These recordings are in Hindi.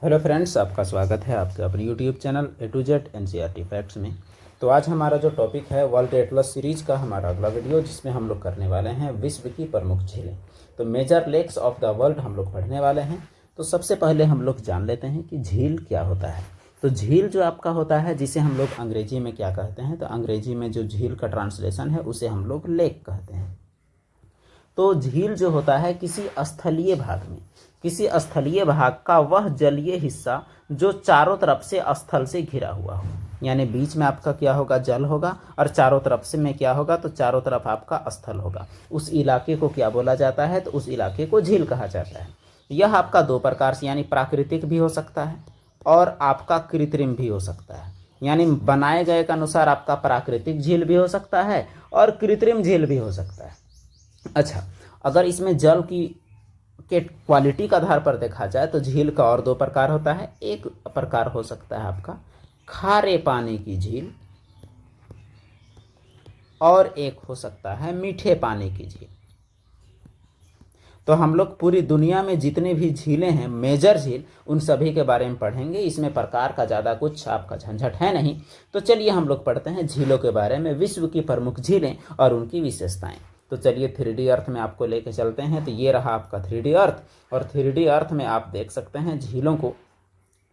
हेलो फ्रेंड्स, आपका स्वागत है आपके अपने YouTube channel A to Z NCERT facts में। तो आज हमारा जो टॉपिक है वर्ल्ड एटलस सीरीज़ का हमारा अगला वीडियो, जिसमें हम लोग करने वाले हैं विश्व की प्रमुख झीलें। तो major lakes of the world हम लोग पढ़ने वाले हैं। तो सबसे पहले हम लोग जान लेते हैं कि झील क्या होता है। तो झील जो आपका होता है, जिसे हम लोग अंग्रेजी में क्या कहते हैं, तो अंग्रेजी में जो झील का ट्रांसलेशन है उसे हम लोग लेक कहते हैं। तो झील जो होता है किसी स्थलीय भाग का वह जलीय हिस्सा जो चारों तरफ से स्थल से घिरा हुआ हो। यानी बीच में आपका क्या होगा, जल होगा, और चारों तरफ से में क्या होगा, तो चारों तरफ आपका स्थल होगा। उस इलाके को क्या बोला जाता है, तो उस इलाके को झील कहा जाता है। यह आपका दो प्रकार से, यानी प्राकृतिक भी हो सकता है और आपका कृत्रिम भी हो सकता है। यानी बनाए गए के अनुसार आपका प्राकृतिक झील भी हो सकता है और कृत्रिम झील भी हो सकता है। अच्छा, अगर इसमें जल की के क्वालिटी का आधार पर देखा जाए तो झील का और दो प्रकार होता है। एक प्रकार हो सकता है आपका खारे पानी की झील, और एक हो सकता है मीठे पानी की झील। तो हम लोग पूरी दुनिया में जितने भी झीलें हैं, मेजर झील, उन सभी के बारे में पढ़ेंगे। इसमें प्रकार का ज़्यादा कुछ आपका झंझट है नहीं। तो चलिए हम लोग पढ़ते हैं झीलों के बारे में, विश्व की प्रमुख झीलें और उनकी विशेषताएं। तो चलिए 3D अर्थ में आपको लेके चलते हैं। तो ये रहा आपका 3D अर्थ, और 3D अर्थ में आप देख सकते हैं झीलों को।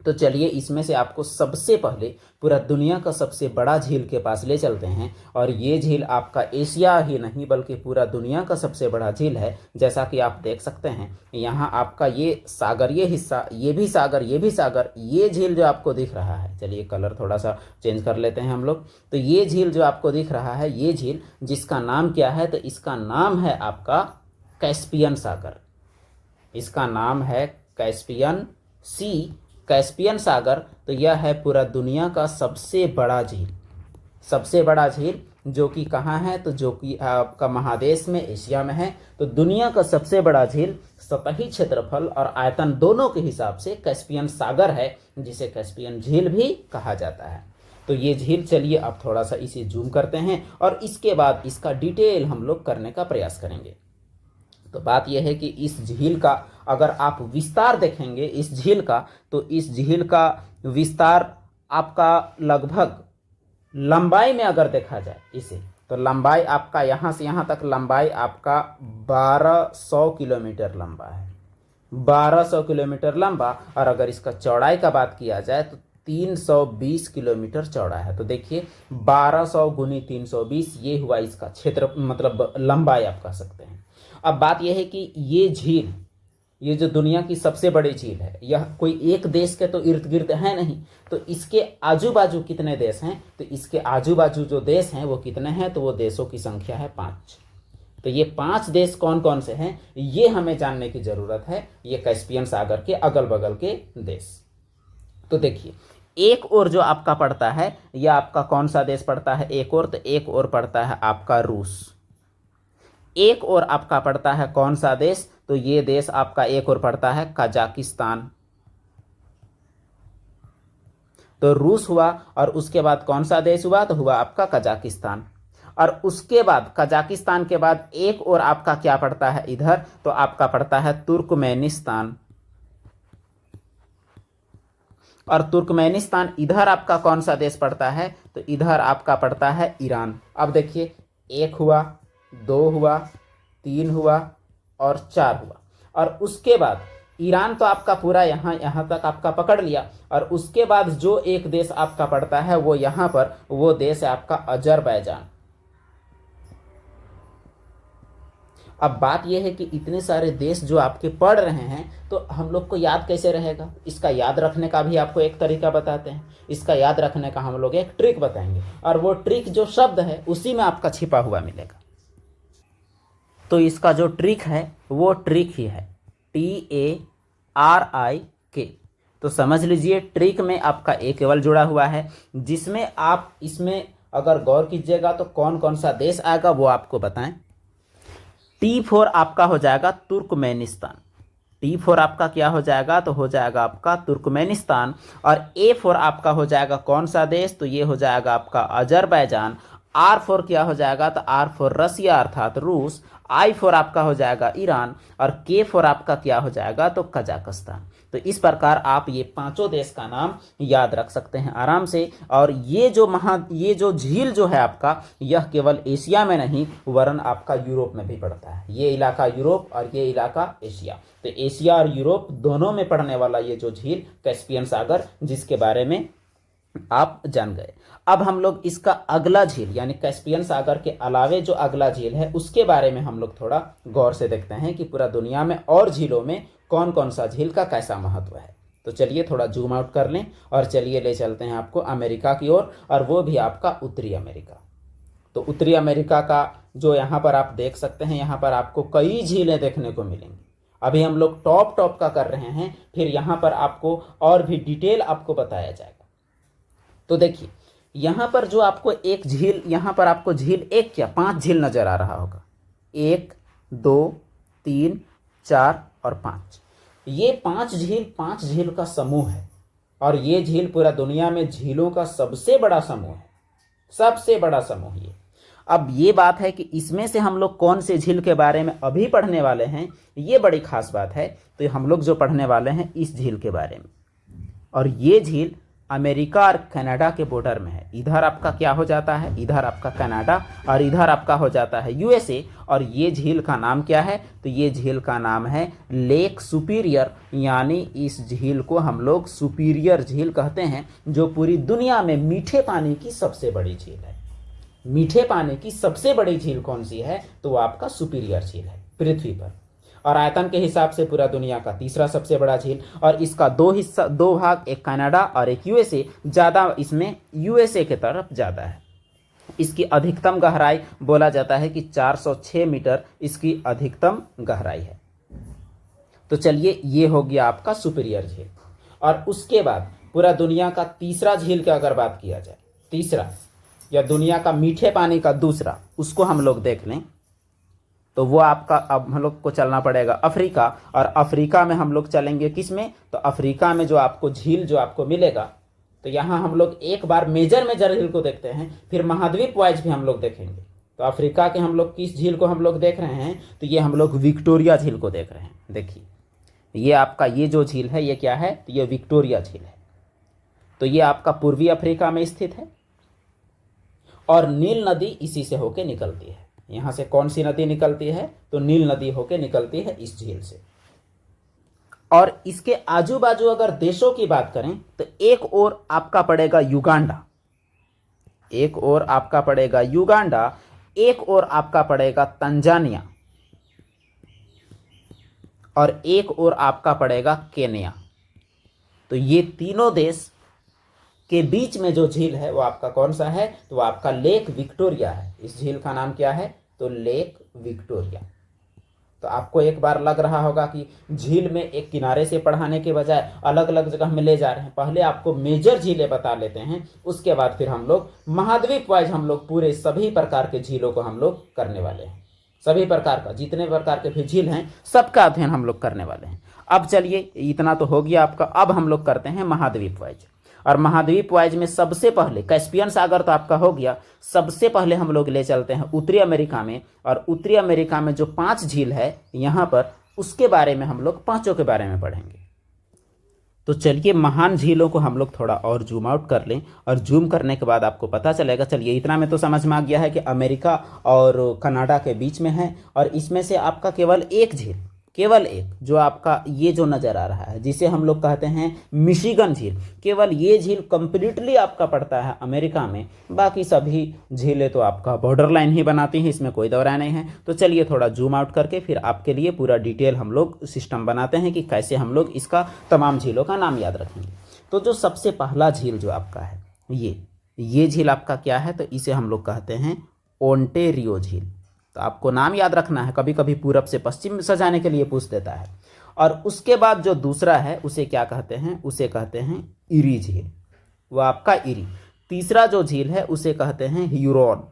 तो चलिए इसमें से आपको सबसे पहले पूरा दुनिया का सबसे बड़ा झील के पास ले चलते हैं। और ये झील आपका एशिया ही नहीं बल्कि पूरा दुनिया का सबसे बड़ा झील है। जैसा कि आप देख सकते हैं यहाँ आपका ये सागर, ये हिस्सा, ये भी सागर, ये भी सागर, ये झील जो आपको दिख रहा है। चलिए कलर थोड़ा सा चेंज कर लेते हैं हम लोग। तो ये झील जो आपको दिख रहा है, ये झील जिसका नाम क्या है, तो इसका नाम है आपका कैस्पियन सागर। इसका नाम है कैस्पियन सी, कैस्पियन सागर। तो यह है पूरा दुनिया का सबसे बड़ा झील, जो कि कहाँ है, तो जो कि आपका महादेश में एशिया में है। तो दुनिया का सबसे बड़ा झील सतही क्षेत्रफल और आयतन दोनों के हिसाब से कैस्पियन सागर है, जिसे कैस्पियन झील भी कहा जाता है। तो ये झील, चलिए अब थोड़ा सा इसे जूम करते हैं और इसके बाद इसका डिटेल हम लोग करने का प्रयास करेंगे। तो बात यह है कि इस झील का अगर आप विस्तार देखेंगे इस झील का, तो इस झील का विस्तार आपका लगभग लंबाई में अगर देखा जाए इसे, तो लंबाई आपका यहाँ से यहाँ तक लंबाई आपका 1200 किलोमीटर लंबा है। 1200 किलोमीटर लंबा। और अगर इसका चौड़ाई का बात किया जाए तो 320 किलोमीटर चौड़ा है। तो देखिए 1200 गुनी 320, ये हुआ इसका क्षेत्र, मतलब लंबाई आप कह सकते हैं। अब बात यह है कि ये झील, ये जो दुनिया की सबसे बड़ी झील है, यह कोई एक देश के तो इर्द गिर्द है नहीं। तो इसके आजू बाजू कितने देश हैं, तो इसके आजू बाजू जो देश हैं वो कितने हैं, तो वो देशों की संख्या है 5। तो ये 5 देश कौन कौन से हैं, ये हमें जानने की जरूरत है। ये कैस्पियन सागर के अगल बगल के देश। तो देखिए एक और जो आपका पड़ता है, यह आपका कौन सा देश पड़ता है, एक और, तो एक और पड़ता है आपका रूस। एक और आपका पड़ता है कौन सा देश, तो ये देश आपका एक और पड़ता है कजाकिस्तान। तो रूस हुआ, और उसके बाद कौन सा देश हुआ, तो हुआ आपका कजाकिस्तान। और उसके बाद कजाकिस्तान के बाद एक और आपका क्या पड़ता है इधर, तो आपका पड़ता है तुर्कमेनिस्तान। और तुर्कमेनिस्तान इधर आपका कौन सा देश पड़ता है, तो इधर आपका पड़ता है ईरान। अब देखिए 1 हुआ, 2 हुआ, 3 हुआ और 4 हुआ। और उसके बाद ईरान तो आपका पूरा यहाँ तक आपका पकड़ लिया। और उसके बाद जो एक देश आपका पड़ता है वो यहाँ पर, वो देश है आपका अजरबैजान। अब बात यह है कि इतने सारे देश जो आपके पढ़ रहे हैं, तो हम लोग को याद कैसे रहेगा। इसका याद रखने का भी आपको एक तरीका बताते हैं। इसका याद रखने का हम लोग एक ट्रिक बताएंगे, और वो ट्रिक जो शब्द है उसी में आपका छिपा हुआ मिलेगा। तो इसका जो ट्रिक है वो ट्रिक ही है TARIK। तो समझ लीजिए ट्रिक में आपका एक केवल जुड़ा हुआ है, जिसमें आप इसमें अगर गौर कीजिएगा तो कौन कौन सा देश आएगा वो आपको बताएं। T4 आपका हो जाएगा तुर्कमेनिस्तान। T4 आपका क्या हो जाएगा, तो हो जाएगा आपका तुर्कमेनिस्तान। और A4 आपका हो जाएगा कौन सा देश, तो ये हो जाएगा आपका अजरबैजान। R4 क्या हो जाएगा, तो R4 रसिया अर्थात रूस। I4 आपका हो जाएगा ईरान। और K4 आपका क्या हो जाएगा, तो कजाकिस्तान। तो इस प्रकार आप ये पांचों देश का नाम याद रख सकते हैं आराम से। और ये जो झील जो है आपका, यह केवल एशिया में नहीं वरन आपका यूरोप में भी पड़ता है। ये इलाका यूरोप और ये इलाका एशिया, तो एशिया और यूरोप दोनों में पड़ने वाला ये जो झील कैस्पियन सागर, जिसके बारे में आप जान गए। अब हम लोग इसका अगला झील यानी कैस्पियन सागर के अलावे जो अगला झील है उसके बारे में हम लोग थोड़ा गौर से देखते हैं कि पूरा दुनिया में और झीलों में कौन कौन सा झील का कैसा महत्व है। तो चलिए थोड़ा जूम आउट कर लें और चलिए ले चलते हैं आपको अमेरिका की ओर, और वो भी आपका उत्तरी अमेरिका। तो उत्तरी अमेरिका का जो यहाँ पर आप देख सकते हैं, यहाँ पर आपको कई झीलें देखने को मिलेंगी। अभी हम लोग टॉप का कर रहे हैं, फिर यहाँ पर आपको और भी डिटेल आपको बताया जाएगा। तो देखिए यहाँ पर जो आपको एक झील, यहाँ पर आपको झील एक क्या 5 झील नजर आ रहा होगा, 1 2 3 4 और 5। ये 5 झील का समूह है, और ये झील पूरा दुनिया में झीलों का सबसे बड़ा समूह है, सबसे बड़ा समूह ये। अब ये बात है कि इसमें से हम लोग कौन से झील के बारे में अभी पढ़ने वाले हैं, ये बड़ी खास बात है। तो हम लोग जो पढ़ने वाले हैं इस झील के बारे में, और ये झील अमेरिका और कनाडा के बॉर्डर में है। इधर आपका क्या हो जाता है, इधर आपका कनाडा और इधर आपका हो जाता है यूएसए। और ये झील का नाम क्या है, तो ये झील का नाम है लेक सुपीरियर, यानी इस झील को हम लोग सुपीरियर झील कहते हैं, जो पूरी दुनिया में मीठे पानी की सबसे बड़ी झील है। मीठे पानी की सबसे बड़ी झील कौन सी है, तो वो आपका सुपीरियर झील है पृथ्वी पर, और आयतन के हिसाब से पूरा दुनिया का तीसरा सबसे बड़ा झील। और इसका दो भाग, एक कनाडा और एक यूएसए, ज़्यादा इसमें यूएसए के तरफ ज़्यादा है। इसकी अधिकतम गहराई बोला जाता है कि 406 मीटर इसकी अधिकतम गहराई है। तो चलिए ये हो गया आपका सुपीरियर झील। और उसके बाद पूरा दुनिया का तीसरा झील की अगर बात किया जाए, तीसरा या दुनिया का मीठे पानी का दूसरा, उसको हम लोग देख लें तो वो आपका, अब हम लोग को चलना पड़ेगा अफ्रीका। और अफ्रीका में हम लोग चलेंगे किस में, तो अफ्रीका में जो आपको झील जो आपको मिलेगा, तो यहाँ हम लोग एक बार मेजर झील को देखते हैं, फिर महाद्वीप वाइज भी हम लोग देखेंगे। तो अफ्रीका के हम लोग किस झील को हम लोग देख रहे हैं, तो ये हम लोग विक्टोरिया झील को देख रहे हैं। देखिए ये आपका ये जो झील है ये क्या है, तो ये विक्टोरिया झील है। तो ये आपका पूर्वी अफ्रीका में स्थित है, और नील नदी इसी से होके निकलती है। यहाँ से कौन सी नदी निकलती है, तो नील नदी होके निकलती है इस झील से। और इसके आजू बाजू अगर देशों की बात करें तो एक ओर आपका पड़ेगा युगांडा, एक ओर आपका पड़ेगा युगांडा, एक ओर आपका पड़ेगा तंजानिया, और एक ओर आपका पड़ेगा केन्या। तो ये तीनों देश के बीच में जो झील है वो आपका कौन सा है, तो वो आपका लेक विक्टोरिया है। इस झील का नाम क्या है, तो लेक विक्टोरिया। तो आपको एक बार लग रहा होगा कि झील में एक किनारे से पढ़ाने के बजाय अलग अलग जगह में ले जा रहे हैं। पहले आपको मेजर झीलें बता लेते हैं, उसके बाद फिर हम लोग महाद्वीप वाइज हम लोग पूरे सभी प्रकार के झीलों को हम लोग करने वाले हैं। सभी प्रकार का, जितने प्रकार के भी झील हैं सबका अध्ययन हम लोग करने वाले हैं। अब चलिए इतना तो हो गया आपका, अब हम लोग करते हैं महाद्वीप वाइज। और महाद्वीप वाइज में सबसे पहले कैस्पियन सागर तो आपका हो गया, सबसे पहले हम लोग ले चलते हैं उत्तरी अमेरिका में। और उत्तरी अमेरिका में जो 5 झील है यहाँ पर, उसके बारे में हम लोग पांचों के बारे में पढ़ेंगे। तो चलिए महान झीलों को हम लोग थोड़ा और जूम आउट कर लें, और जूम करने के बाद आपको पता चलेगा। चलिए इतना में तो समझ में आ गया है कि अमेरिका और कनाडा के बीच में है, और इसमें से आपका केवल एक झील, केवल एक जो आपका ये जो नज़र आ रहा है, जिसे हम लोग कहते हैं मिशिगन झील, केवल ये झील कंप्लीटली आपका पड़ता है अमेरिका में। बाकी सभी झीलें तो आपका बॉर्डर लाइन ही बनाती हैं, इसमें कोई दौरा नहीं है। तो चलिए थोड़ा जूम आउट करके फिर आपके लिए पूरा डिटेल हम लोग सिस्टम बनाते हैं कि कैसे हम लोग इसका तमाम झीलों का नाम याद रखेंगे। तो जो सबसे पहला झील जो आपका है ये झील आपका क्या है, तो इसे हम लोग कहते हैं ओंटेरियो झील। तो आपको नाम याद रखना है, कभी कभी पूरब से पश्चिम सजाने के लिए पूछ देता है। और उसके बाद जो दूसरा है उसे क्या कहते हैं, उसे कहते हैं इरी झील, वो आपका इरी। तीसरा जो झील है उसे कहते हैं ह्यूरॉन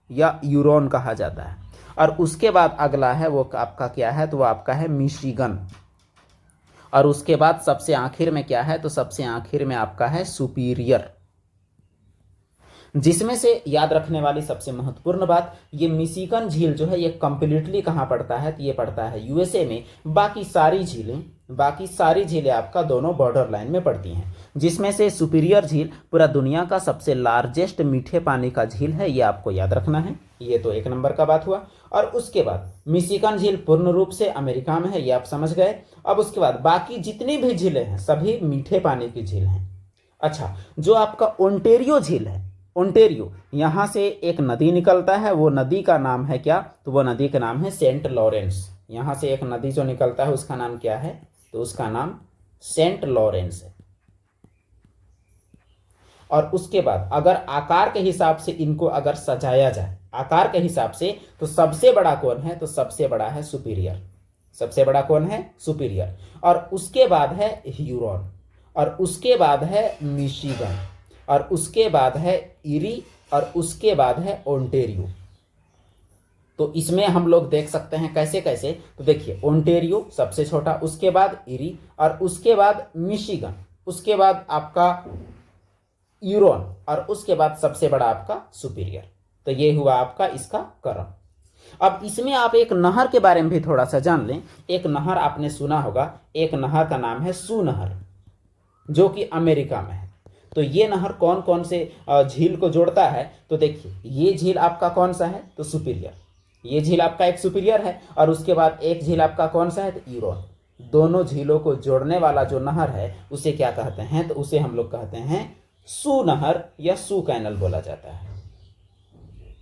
या यूरोन कहा जाता है। और उसके बाद अगला है वो आपका क्या है, तो वो आपका है मिशिगन। और उसके बाद सबसे आखिर में क्या है, तो सबसे आखिर में आपका है सुपीरियर। जिसमें से याद रखने वाली सबसे महत्वपूर्ण बात, ये मिशिगन झील जो है ये कंप्लीटली कहाँ पड़ता है, तो ये पड़ता है यूएसए में। बाकी सारी झीलें बाकी सारी झीलें आपका दोनों बॉर्डर लाइन में पड़ती हैं, जिसमें से सुपीरियर झील पूरा दुनिया का सबसे लार्जेस्ट मीठे पानी का झील है, ये आपको याद रखना है। ये तो एक नंबर का बात हुआ। और उसके बाद मिशिगन झील पूर्ण रूप से अमेरिका में है, ये आप समझ गए। अब उसके बाद बाकी जितनी भी झीलें हैं सभी मीठे पानी की झील हैं। अच्छा, जो आपका ओंटेरियो झील है, ओंटेरियो, यहाँ से एक नदी निकलता है, वो नदी का नाम है क्या? तो वो नदी का नाम है सेंट लॉरेंस। यहाँ से एक नदी जो निकलता है उसका नाम क्या है? तो उसका नाम सेंट लॉरेंस है। और उसके बाद अगर आकार के हिसाब से इनको अगर सजाया जाए, आकार के हिसाब से, तो सबसे बड़ा कौन है? तो सबसे बड़ा है सुपीरियर। सबसे बड़ा कौन है? सुपीरियर। और उसके बाद है ह्यूरॉन, और उसके बाद है मिशिगन, और उसके बाद है इरी, और उसके बाद है ओंटेरियो। तो इसमें हम लोग देख सकते हैं कैसे कैसे। तो देखिए, ओंटेरियो सबसे छोटा, उसके बाद इरी, और उसके बाद मिशिगन, उसके बाद आपका ह्यूरॉन, और उसके बाद सबसे बड़ा आपका सुपीरियर। तो ये हुआ आपका इसका क्रम। अब इसमें आप एक नहर के बारे में भी थोड़ा सा जान लें। एक नहर आपने सुना होगा, एक नहर का नाम है सू नहर, जो कि अमेरिका में है। तो ये नहर कौन कौन से झील को जोड़ता है? तो देखिए, ये झील आपका कौन सा है? तो सुपीरियर। ये झील आपका एक सुपीरियर है, और उसके बाद एक झील आपका कौन सा है? तो ह्यूरॉन। दोनों झीलों को जोड़ने वाला जो नहर है उसे क्या कहते हैं? तो उसे हम लोग कहते हैं सू नहर या सू कैनल बोला जाता है।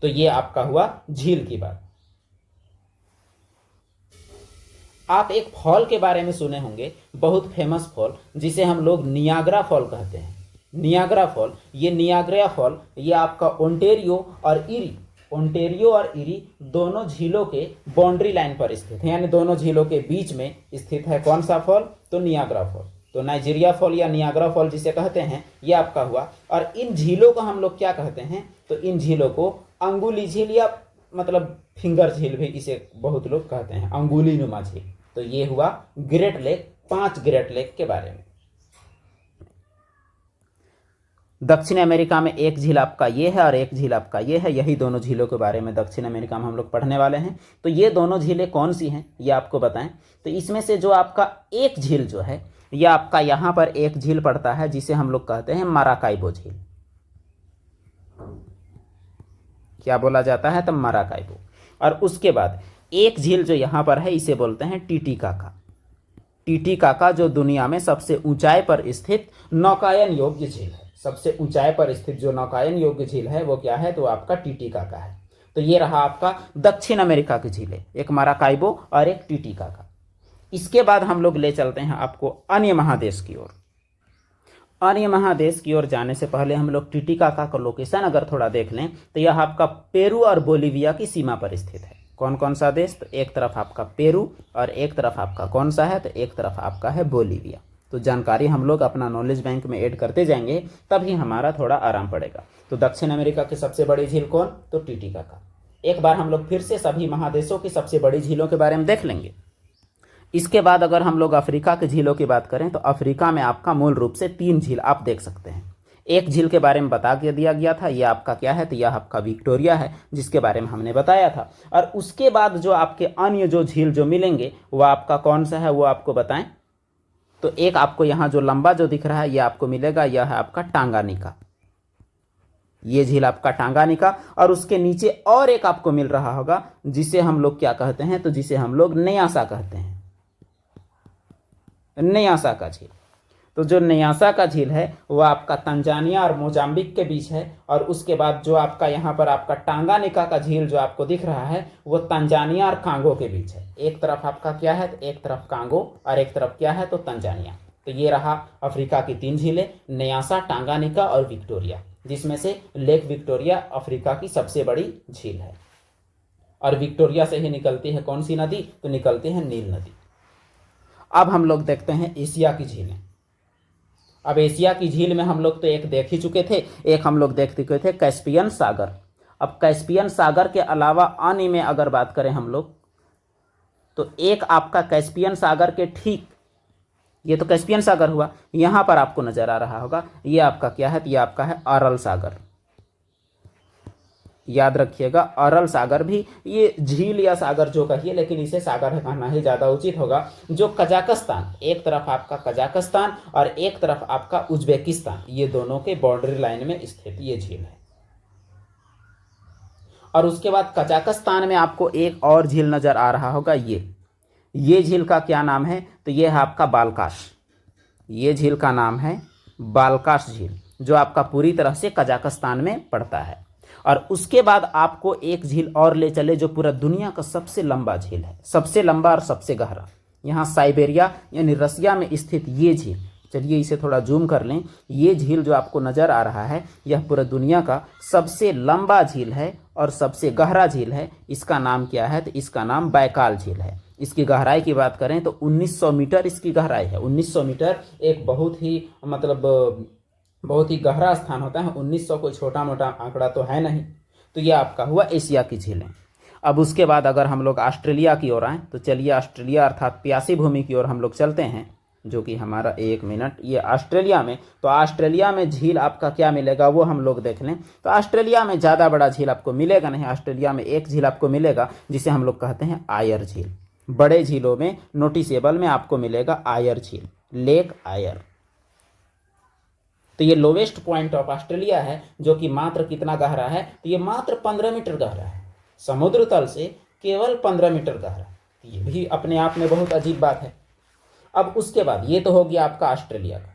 तो ये आपका हुआ झील की बात। आप एक फॉल के बारे में सुने होंगे, बहुत फेमस फॉल, जिसे हम लोग नियाग्रा फॉल कहते हैं। नियाग्रा फॉल, ये नियाग्रा फॉल ये आपका ओंटेरियो और इरी, ओंटेरियो और इरी दोनों झीलों के बाउंड्री लाइन पर स्थित है, यानी दोनों झीलों के बीच में स्थित है। कौन सा फॉल? तो नियाग्रा फॉल। तो नाइजीरिया फॉल या नियाग्रा फॉल जिसे कहते हैं, ये आपका हुआ। और इन झीलों को हम लोग क्या कहते हैं? तो इन झीलों को अंगुली झील या मतलब फिंगर झील भी इसे बहुत लोग कहते हैं, अंगुली नुमा झील। तो ये हुआ ग्रेट लेक, 5 ग्रेट लेक के बारे में। दक्षिण अमेरिका में एक झील आपका ये है और एक झील आपका ये है। यही दोनों झीलों के बारे में दक्षिण अमेरिका में हम लोग पढ़ने वाले हैं। तो ये दोनों झीलें कौन सी हैं ये आपको बताएं। तो इसमें से जो आपका एक झील जो है, ये आपका यहाँ पर एक झील पड़ता है जिसे हम लोग कहते हैं माराकाइबो झील। क्या बोला जाता है? तो माराकाइबो। और उसके बाद एक झील जो यहाँ पर है इसे बोलते हैं टीटीकाका। टीटीकाका जो दुनिया में सबसे ऊंचाई पर स्थित नौकायन योग्य झील है। सबसे ऊंचाई पर स्थित जो नौकायन योग्य झील है वो क्या है? तो आपका टीटीकाका है। तो ये रहा आपका दक्षिण अमेरिका की झीलें, एक माराकाइबो और एक टीटीकाका। इसके बाद हम लोग ले चलते हैं आपको अन्य महादेश की ओर। अन्य महादेश की ओर जाने से पहले हम लोग टीटीकाका का लोकेशन अगर थोड़ा देख लें तो यह आपका पेरू और बोलीविया की सीमा पर स्थित है। कौन कौन सा देश? तो एक तरफ आपका पेरू और एक तरफ आपका कौन सा है? तो एक तरफ आपका है बोलीविया। तो जानकारी हम लोग अपना नॉलेज बैंक में ऐड करते जाएंगे, तभी हमारा थोड़ा आराम पड़ेगा। तो दक्षिण अमेरिका की सबसे बड़ी झील कौन? तो टीटीकाका। एक बार हम लोग फिर से सभी महादेशों की सबसे बड़ी झीलों के बारे में देख लेंगे। इसके बाद अगर हम लोग अफ्रीका की झीलों की बात करें तो अफ्रीका में आपका मूल रूप से 3 झील आप देख सकते हैं। एक झील के बारे में बता के दिया गया था, यह आपका क्या है? तो यह आपका विक्टोरिया है, जिसके बारे में हमने बताया था। और उसके बाद जो आपके अन्य जो झील जो मिलेंगे वह आपका कौन सा है वो आपको बताएं। तो एक आपको यहाँ जो लंबा जो दिख रहा है यह आपको मिलेगा, यह है आपका टांगानिका। ये झील आपका टांगानिका। और उसके नीचे और एक आपको मिल रहा होगा जिसे हम लोग क्या कहते हैं? तो जिसे हम लोग न्यासा कहते हैं, न्यासा का झील। तो जो न्यासा का झील है वह आपका तंजानिया और मोजाम्बिक के बीच है। और उसके बाद जो आपका यहाँ पर आपका टांगानिका का झील जो आपको दिख रहा है वो तंजानिया और कांगो के बीच है। एक तरफ आपका क्या है? तो एक तरफ कांगो और एक तरफ क्या है? तो तंजानिया। तो ये रहा अफ्रीका की 3 झीलें, न्यासा, टांगानिका और विक्टोरिया, जिसमें से लेक विक्टोरिया अफ्रीका की सबसे बड़ी झील है। और विक्टोरिया से ही निकलती है कौन सी नदी? तो निकलती है नील नदी। अब हम लोग देखते हैं एशिया की झीलें। अब एशिया की झील में हम लोग तो एक देख ही चुके थे, एक हम लोग देख चुके थे कैस्पियन सागर। अब कैस्पियन सागर के अलावा अन्य में अगर बात करें हम लोग तो एक आपका कैस्पियन सागर के ठीक, ये तो कैस्पियन सागर हुआ, यहाँ पर आपको नजर आ रहा होगा ये आपका क्या है? तो ये आपका है अरल सागर। याद रखिएगा। अरल सागर भी, ये झील या सागर जो कहिए, लेकिन इसे सागर कहना ही ज़्यादा उचित होगा, जो कजाकिस्तान, एक तरफ आपका कजाकिस्तान और एक तरफ आपका उज्बेकिस्तान, ये दोनों के बॉर्डरी लाइन में स्थित ये झील है। और उसके बाद कजाकिस्तान में आपको एक और झील नज़र आ रहा होगा, ये झील का क्या नाम है, तो ये है आपका बालकाश। ये झील का नाम है बालकाश झील, जो आपका पूरी तरह से कजाकिस्तान में पड़ता है। और उसके बाद आपको एक झील और ले चले, जो पूरा दुनिया का सबसे लंबा झील है, सबसे लंबा और सबसे गहरा, यहाँ साइबेरिया यानी रसिया में स्थित ये झील। चलिए इसे थोड़ा जूम कर लें। ये झील जो आपको नज़र आ रहा है, यह पूरा दुनिया का सबसे लंबा झील है और सबसे गहरा झील है। इसका नाम क्या है, तो इसका नाम बैकाल झील है। इसकी गहराई की बात करें तो 1900 मीटर इसकी गहराई है। 1900 मीटर एक बहुत ही बहुत ही गहरा स्थान होता है। 1900 कोई छोटा मोटा आंकड़ा तो है नहीं। तो यह आपका हुआ एशिया की झीलें। अब उसके बाद अगर हम लोग ऑस्ट्रेलिया की ओर आएँ, तो चलिए ऑस्ट्रेलिया अर्थात प्यासी भूमि की ओर हम लोग चलते हैं, जो कि हमारा 1 मिनट, ये ऑस्ट्रेलिया में। तो ऑस्ट्रेलिया में झील आपका क्या मिलेगा वो हम लोग देख लें। तो ऑस्ट्रेलिया में ज़्यादा बड़ा झील आपको मिलेगा नहीं। ऑस्ट्रेलिया में एक झील आपको मिलेगा जिसे हम लोग कहते हैं आयर झील। बड़े झीलों में नोटिसेबल में आपको मिलेगा आयर झील, लेक आयर। तो ये लोवेस्ट पॉइंट ऑफ ऑस्ट्रेलिया है, जो कि मात्र कितना गहरा है, तो ये मात्र 15 मीटर गहरा है, समुद्र तल से केवल 15 मीटर गहरा। ये भी अपने आप में बहुत अजीब बात है। अब उसके बाद ये तो हो गया आपका ऑस्ट्रेलिया का।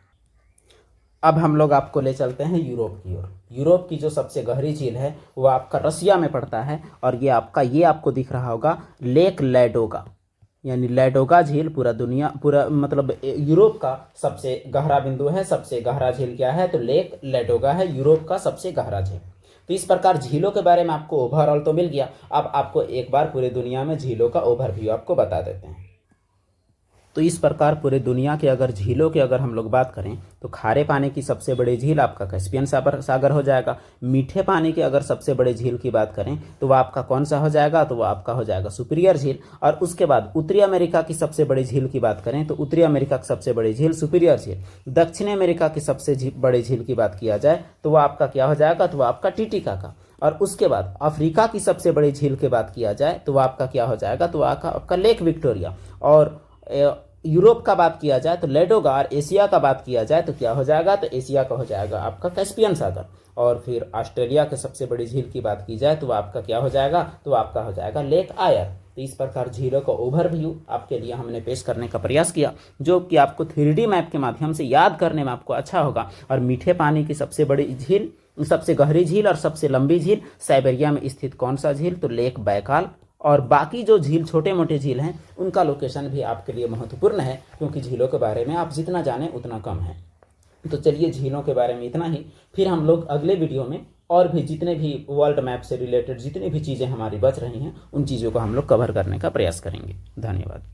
अब हम लोग आपको ले चलते हैं यूरोप की ओर। यूरोप की जो सबसे गहरी झील है वो आपका रसिया में पड़ता है, और ये आपको दिख रहा होगा लेक लैडोगा, यानी लैडोगा झील पूरा मतलब यूरोप का सबसे गहरा बिंदु है। सबसे गहरा झील क्या है, तो लेक लैडोगा है यूरोप का सबसे गहरा झील। तो इस प्रकार झीलों के बारे में आपको ओवरऑल तो मिल गया। अब आपको एक बार पूरे दुनिया में झीलों का ओवरव्यू आपको बता देते हैं। तो इस प्रकार पूरे दुनिया के अगर झीलों की अगर हम लोग बात करें, तो खारे पानी की सबसे बड़ी झील आपका कैस्पियन सागर हो जाएगा। मीठे पानी के अगर सबसे बड़े झील की बात करें तो वह आपका कौन सा हो जाएगा, तो वह आपका हो जाएगा सुपीरियर झील। और उसके बाद उत्तरी अमेरिका की सबसे बड़ी झील की बात करें तो उत्तरी अमेरिका की सबसे बड़ी झील सुपीरियर झील। दक्षिणी अमेरिका की सबसे बड़ी झील की बात किया जाए तो वह आपका क्या हो जाएगा, तो वह आपका टिटिका का। और उसके बाद अफ्रीका की सबसे बड़ी झील की बात किया जाए तो वह आपका क्या हो जाएगा, तो वह आपका लेक विक्टोरिया। और यूरोप का बात किया जाए तो लैडोगा, और एशिया का बात किया जाए तो क्या हो जाएगा, तो एशिया का हो जाएगा आपका कैस्पियन सागर। और फिर ऑस्ट्रेलिया के सबसे बड़ी झील की बात की जाए तो आपका क्या हो जाएगा, तो आपका हो जाएगा लेक आयर। तो इस प्रकार झीलों का ओवरव्यू आपके लिए हमने पेश करने का प्रयास किया, जो कि आपको 3D मैप के माध्यम से याद करने में आपको अच्छा होगा। और मीठे पानी की सबसे बड़ी झील, सबसे गहरी झील और सबसे लंबी झील साइबेरिया में स्थित कौन सा झील, तो लेक बैकाल। और बाकी जो झील छोटे मोटे झील हैं उनका लोकेशन भी आपके लिए महत्वपूर्ण है, क्योंकि झीलों के बारे में आप जितना जानें उतना कम है। तो चलिए झीलों के बारे में इतना ही। फिर हम लोग अगले वीडियो में और भी जितने भी वर्ल्ड मैप से रिलेटेड जितनी भी चीज़ें हमारी बच रही हैं उन चीज़ों को हम लोग कवर करने का प्रयास करेंगे। धन्यवाद।